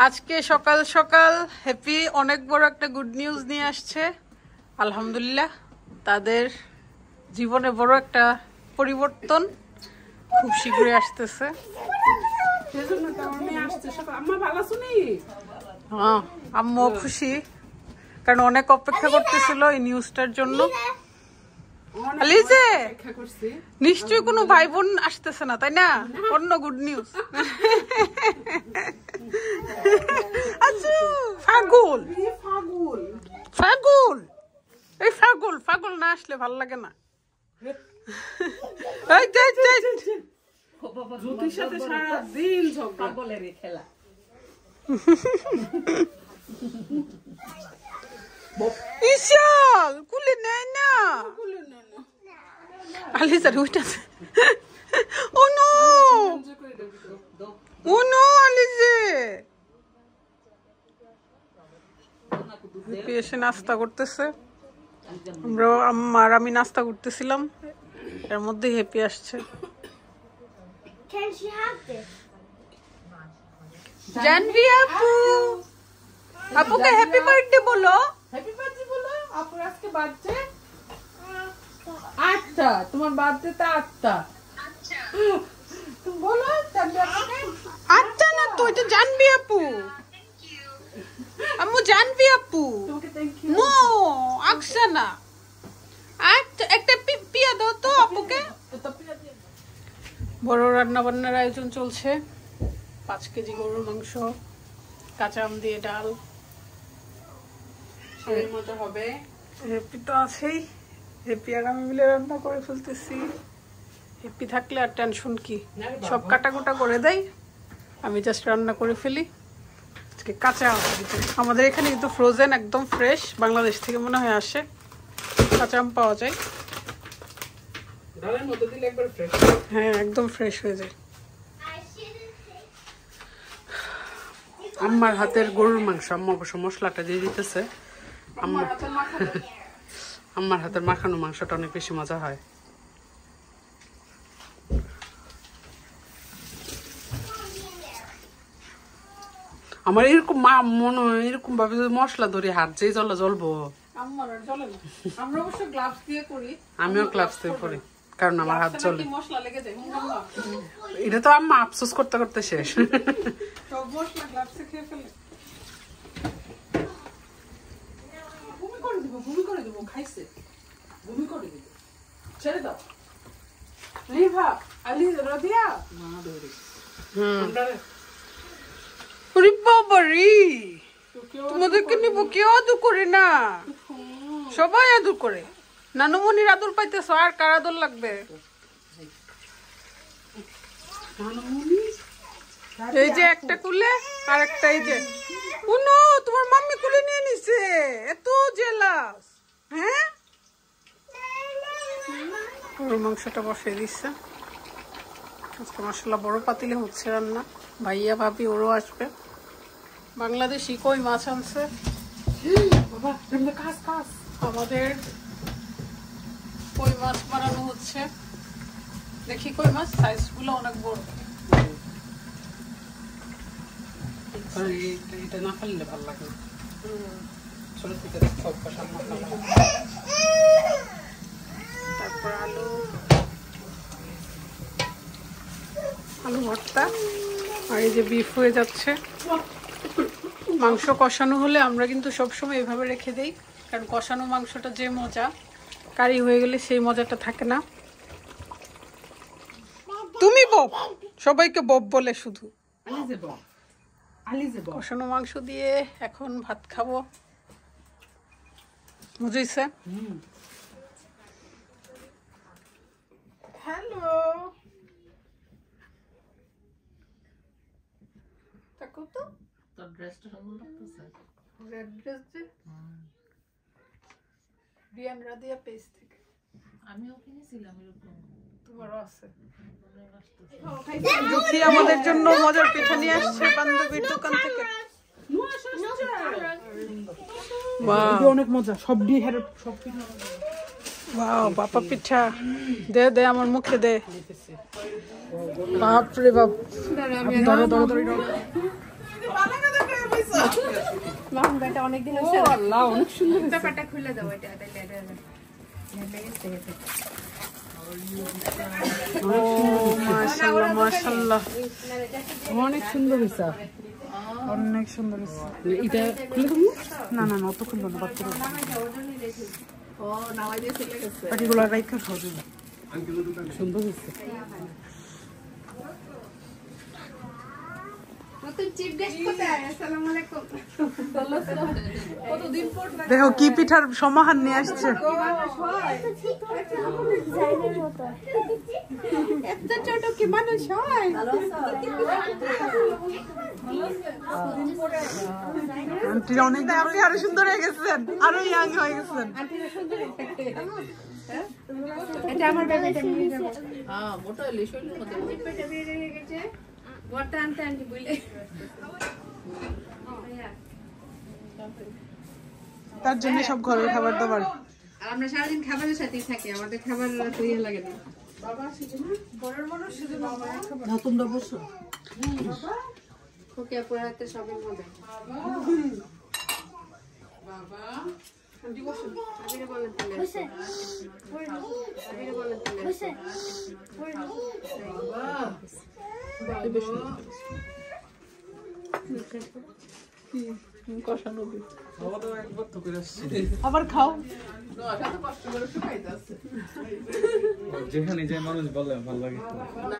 আজকে সকাল সকাল হ্যাপি অনেক বড় একটা গুড নিউজ নিয়ে আসছে। আলহামদুলিল্লাহ, তাদের জীবনে বড় একটা পরিবর্তন খুব শীঘ্রই আসতেছে। হ্যাঁ, আম্মু খুশি, কারণ অনেক অপেক্ষা করতেছিল এই নিউজটার জন্য। আলিজে নিশ্চয়ই কোনো ভাই বোন আসতেছে না, তাই না? অন্য গুড নিউজ। আচ্ছা, ফাগুল ফাগুল এই ফাগুল ফাগুল না আসলে ভাল লাগে না। ইশাল কুলে নেয় না, আলিজার উঠেছে। ও নো, ও নো, আলিজে এসে নাস্তা করতেছে। আমরা আম্মা আর আমি নাস্তা করতেছিলাম, এর মধ্যে হ্যাপি আসছে। জানবি আপু, আপুকে হ্যাপি বার্থডে বলো। হ্যাপি বার্থডে বলো। আপুর আজকে বার্থডে 8টা, তোমার বার্থডে তা 8টা। আচ্ছা তুমি বলো জানবি আপুকে। 8টা না তো, এটা জানবি আপু। আম্মু জানবি আপু, তোমাকে থ্যাংক ইউ। নো আকসানা, একটা পিয়া দাও তো আপুকে। বড় রান্না বান্নার আয়োজন চলছে। 5 কেজি গরুর মাংস, কাঁচা আম দিয়ে ডাল, সেই মজা হবে। হ্যাপি তো আছেই, হ্যাপি আর আমি মিলে রান্না করে ফেলতেছি। হ্যাপি থাকলে আর টেনশন কি, সব কাটাকুটা করে দেয়, আমি জাস্ট রান্না করে ফেলি। আজকে কাঁচা আম, আমাদের এখানে কিন্তু ফ্রোজেন একদম ফ্রেশ, বাংলাদেশ থেকে মনে হয় আসে, কাঁচা আম পাওয়া যায়। ডালের মধ্যে দিলে একবার ফ্রেশ। হ্যাঁ, একদম ফ্রেশ হয়ে যায়। আম্মার হাতের গরুর মাংস, আম্মা অবশ্য মশলাটা দিয়ে দিতেছে। আম্মার হাতের মাখানো মাংসটা অনেক বেশি মজা হয়। আমার এরকম মা মনে হয় এরকম ভাবে যদি মশলা ধরে হাত যেই জ্বলা জ্বলবো। আমিও গ্লাভস দিয়ে পরি, কারণ আমার হাত জ্বলে। এটা তো আম্মা আফসোস করতে করতে শেষ। তোমাদেরকে নিব, কেউ আদর করে না, সবাই আদর করে। নানুমনির আদর পাইতেছ, আর কার আদর লাগবে? এই যে একটা কুলে, আর একটা এই যে। উনো, তোমার মাম্মি কুলে নিয়ে নিছে, এত জেলাস। হ্যাঁ, ওই মাংসটা বসিয়ে দিচ্ছে। আজকে মশলা বড় পাতিলে হচ্ছে রান্না। ভাইয়া ভাবি ওরও আসবে। বাংলাদেশি কই মাছ আনছে আমাদের, কই মাছ বানানো হচ্ছে। দেখি কই মাছ সাইজ গুলো অনেক বড়। এটা না ফেললে ভালো লাগে। ছোট থেকে তারপর আলু আলু ভর্তা, আর এই যে বিফ হয়ে যাচ্ছে। মাংস কষানো হলে আমরা কিন্তু সবসময় এভাবে রেখে দেই, কারণ কষানো মাংসটা যে মজা, কারি হয়ে গেলে সেই মজাটা থাকে না। তুমি বব, সবাইকে বব বলে শুধু। কষানো মাংস দিয়ে এখন ভাত খাবো, বুঝেছে? হ্যালো, দেখো তো তোর ড্রেসটা সুন্দর লাগতেছে। রেড ড্রেস যে রিয়ান রাদিয়া পেজ থেকে আমিও কিনেছিলাম এরকম, তোমারও আছে। দুঃখী আমাদের জন্য মজার পিঠা নিয়ে আসছে বান্ধবীর দোকান থেকে। অনেক মজা, সব দিয়ে সব ওয়াও বাপা পিঠা দে দে আমার মুখে দে বাপ রে বাপ ধরো ধরো ধরো ও আল্লাহ অনেক সুন্দর ব্যাপারটা খুলে দাও এটা ও মাশাআল্লাহ মাশাআল্লাহ অনেক সুন্দর হয়েছে অনেক সুন্দর হয়েছে। এটা খুলে দেবো না না না অত খুলবো না বাচ্চা ও নামাই দিয়ে চলে গেছে পাটিগুলো রাইখা খাওয়া যাবে। সুন্দর হয়েছে নতুন চিফ গেস্ট কোথায় আসসালামু আলাইকুম কতদিন পর দেখো কি পিঠার সমাহার নিয়ে আসছে। এত ছোট কি মানুষ হয় আন্টি অনেক আপনি আরো সুন্দর হয়ে গেছেন, আরো ইয়াং হয়ে গেছেন। এটা আমার বেবিটা নিয়ে যাব হ্যাঁ মোটা হলে শরীরের মধ্যে পেটে দিয়ে রেখে গেছে বড়টা আনতে আনতে বলে তার জন্য সব ঘরের খাবার দাবার। আর আমরা সারাদিন খাবারের সাথেই থাকি আমাদের খাবার তো ইয়ে লাগে না না তোমরা বসো ওকে আপুর হাতে সবই মজা আবিরে বলেন তাহলে আবিরে বলেন তাহলে কষানো আবার খাও। যেখানে যে মানুষ বলে ভালো লাগে।